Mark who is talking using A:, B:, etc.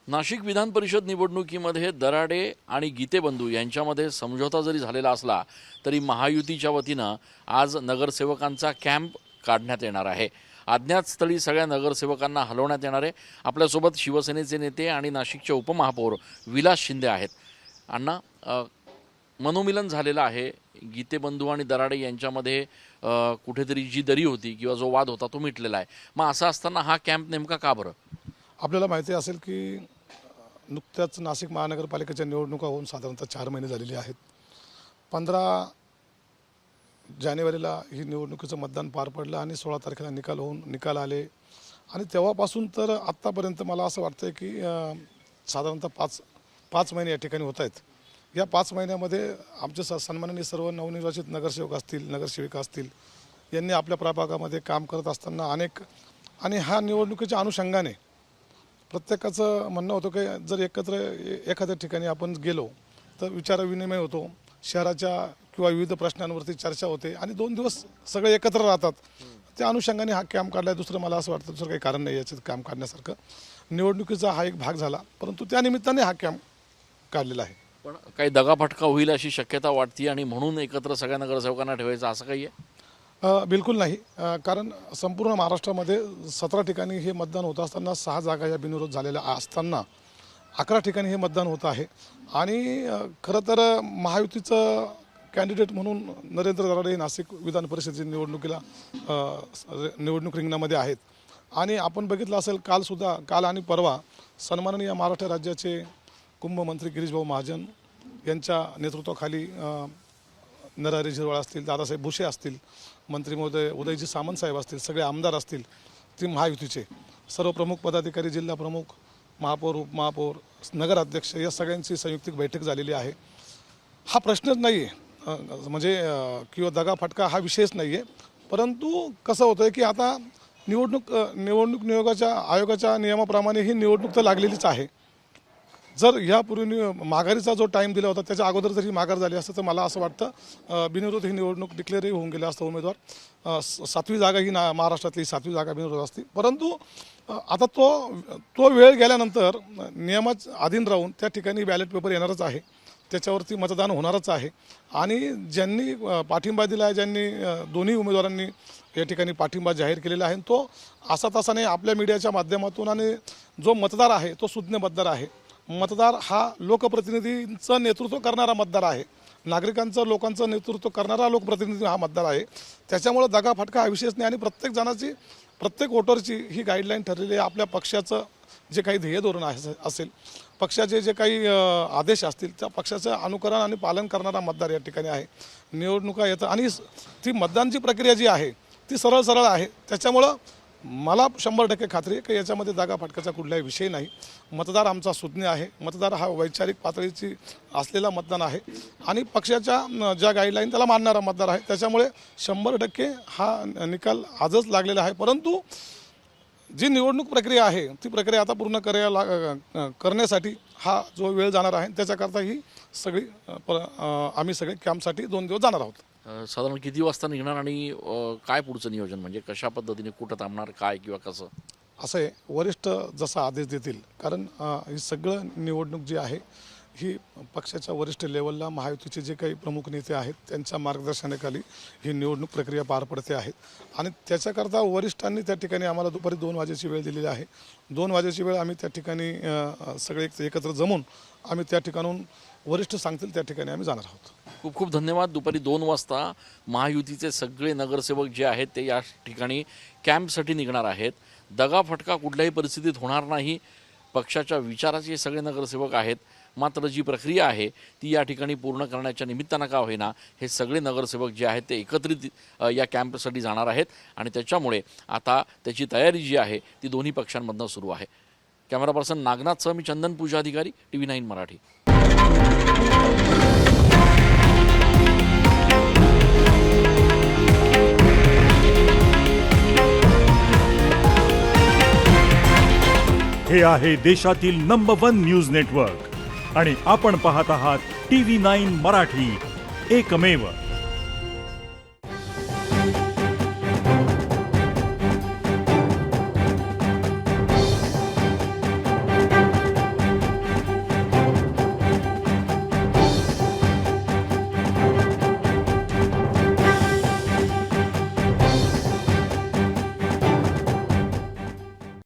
A: नाशिक विधान परिषद निवडणुकीमध्ये दराडे आणि गीतेबंधू यांच्यामध्ये समझोता जरी झालेला असला तरी महायुतीच्या वतीनं आज नगरसेवकांचा कॅम्प काढण्यात येणार आहे। अज्ञात स्थळी सगळ्या नगरसेवकांना हलवण्यात येणार आहे। आपल्यासोबत शिवसेनेचे नेते आणि नाशिकचे उपमहापौर विलास शिंदे आहेत। अण्णा, मनोमिलन झालेलं आहे। गीतेबंधू आणि दराडे यांच्यामध्ये कुठेतरी जी दरी होती किंवा जो वाद होता तो मिटलेला आहे। मग असं असताना हा कॅम्प नेमका का बरं?
B: आपल्याला माहिती असेल की नुकत्याच नाशिक महानगरपालिकेच्या निवडणुका होऊन साधारणतः 4 महिने झालेले आहेत। 15 जानेवारीला ही निवडणुकीचं मतदान पार पडलं आणि 16 तारखेला निकाल आले आणि तेव्हापासून तर आत्तापर्यंत मला असं वाटतं की साधारणतः 5 महिने या ठिकाणी होत आहेत। या 5 महिन्यामध्ये आमचे सन्माननीय सर्व नवनिर्वाचित नगरसेवक असतील, नगरसेविका असतील, यांनी आपल्या प्रभागामध्ये काम करत असताना आणि ह्या निवडणुकीच्या अनुषंगाने प्रत्येकाचं म्हणणं होतं की जर एकत्र एखाद्या ठिकाणी आपण गेलो तर विचारविनिमय होतो, शहराच्या किंवा विविध प्रश्नांवरती चर्चा होते आणि 2 दिवस सगळे एकत्र राहतात। त्या अनुषंगाने हा कॅम्प काढला आहे। दुसरं मला असं वाटतं दुसरं काही कारण नाही याच्यात कॅम्प काढण्यासारखं। निवडणुकीचा हा एक भाग झाला, परंतु त्या निमित्ताने हा कॅम्प काढलेला आहे।
A: पण काही दगाफटका होईल अशी शक्यता वाटते आणि म्हणून एकत्र सगळ्या नगरसेवकांना ठेवायचं असं काही आहे?
B: बिलकुल नाही। कारण संपूर्ण महाराष्ट्रामध्ये 17 ठिकाणी हे मतदान होत असताना 6 जागा या बिनविरोध झालेल्या असताना 11 ठिकाणी हे मतदान होत आहे आणि खरं तर महायुतीचं कॅन्डिडेट म्हणून नरेंद्र दराडे नाशिक विधान परिषदेच्या निवडणूक रिंगणामध्ये आहेत आणि आपण बघितलं असेल काल आणि परवा सन्माननीय महाराष्ट्र राज्याचे कुंभमंत्री गिरीशभाऊ महाजन यांच्या नेतृत्वाखाली नरहरी झिरवाळ असतील, दादासाहेब भुसे असतील, मंत्री महोदय उदयजी सामंत साहेब असतील, सगळे आमदार असतील, ते महायुतीचे सर्व प्रमुख पदाधिकारी, जिल्हा प्रमुख, महापौर, उपमहापौर, नगराध्यक्ष या सगळ्यांची संयुक्त बैठक झालेली आहे। हा प्रश्नच नाही आहे, म्हणजे किंवा दगाफटका हा विषयच नाही आहे। परंतु कसं होतं आहे की आता निवडणूक आयोगाच्या नियमाप्रमाणे ही निवडणूक तर लागलेलीच आहे। जर यापूर्वी माघारीचा जो टाईम दिला होता त्याच्या अगोदर जर ही माघार झाली असतं तर मला असं वाटतं बिनविरोध ही निवडणूक डिक्लेअरही होऊन गेला असतं उमेदवार। 7वी जागा ही महाराष्ट्रातली 7वी जागा बिनविरोध असती। परंतु आता तो वेळ गेल्यानंतर नियमाच्या अधीन राहून त्या ठिकाणी बॅलेट पेपर येणारच आहे, त्याच्यावरती मतदान होणारच आहे आणि ज्यांनी पाठिंबा दिला आहे, ज्यांनी दोन्ही उमेदवारांनी या ठिकाणी पाठिंबा जाहीर केलेला आहे, तो असा तसाने आपल्या मीडियाच्या माध्यमातून आणि जो मतदार आहे तो सुज्ञ मतदार आहे। मतदार हा लोकप्रतिनिधींचं नेतृत्व करणारा मतदार आहे, लोकांचं नेतृत्व करणारा लोकप्रतिनिधी हा मतदार आहे। त्याच्यामुळे दगाफटका हा विषयच नाही आणि प्रत्येक वोटरची ही गाईडलाईन ठरलेली आहे। आपल्या पक्षाचं जे काही ध्येय धोरण असेल, पक्षाचे जे काही आदेश असतील त्या पक्षाचं अनुकरण आणि पालन करणारा मतदार या ठिकाणी आहे। निवडणुका येतं आणि ती मतदानची प्रक्रिया जी आहे ती सरळ आहे। त्याच्यामुळं मला 100% खात्री आहे की याच्यामध्ये दगाफटकाचा कुठलाही विषय नाही। मतदार आमचा सुज्ञ आहे, मतदार हा वैचारिक पातळीची असलेला मतदान आहे आणि पक्षाच्या ज्या गाईडलाईन त्याला मानणारा मतदार आहे। त्याच्यामुळे 100% हा निकाल आजच लागलेला आहे। परंतु जी निवडणूक प्रक्रिया आहे ती प्रक्रिया आता पूर्ण करण्यासाठी हा जो वेळ जाणार आहे त्याच्याकरता ही सगळी आम्ही सगळे कॅम्पसाठी 2 दिवस जाणार आहोत।
A: साधारण किती वाजता निघणार आणि काय पुढचं नियोजन, म्हणजे कशा पद्धतीने कुठं थांबणार, काय किंवा कसं?
B: असं आहे, वरिष्ठ जसा आदेश देतील, कारण ही सगळं निवडणूक जी आहे ही पक्षाच्या वरिष्ठ लेवलला महायुतीचे जे काही प्रमुख नेते आहेत त्यांच्या मार्गदर्शनाखाली ही निवडणूक प्रक्रिया पार पडते आहे आणि त्याच्याकरता वरिष्ठांनी त्या ठिकाणी आम्हाला दुपारी 2 वाजेची वेळ दिलेली आहे। 2 वाजेची वेळ आम्ही त्या ठिकाणी सगळे एकत्र जमून आम्ही त्या ठिकाणून वरिष्ठ सांगतील त्या ठिकाणी आम्ही जाणार आहोत।
A: खूप खूप धन्यवाद। दुपारी 2 वाजता महायुतीचे सगळे नगरसेवक जे आहेत ते या ठिकाणी कॅम्पसाठी निघणार आहेत। दगाफटका कुठल्याही परिस्थितीत होणार नाही। पक्षाच्या विचाराचे सगळे नगरसेवक आहेत, मात्र जी प्रक्रिया आहे ती या ठिकाणी पूर्ण करण्याच्या निमित्तानं का होईना हे सगळे नगरसेवक जे आहेत ते एकत्रित या कॅम्पसाठी जाणार आहेत आणि त्याच्यामुळे आता त्याची तयारी जी आहे ती दोन्ही पक्षांमधनं सुरू आहे। कॅमेरा पर्सन नागनाथसह मी चंदन पूजा अधिकारी, TV9 मराठी।
C: हे आहे देशातील नंबर 1 न्यूज नेटवर्क आणि आपण पाहत आहात TV9 मराठी, एकमेव।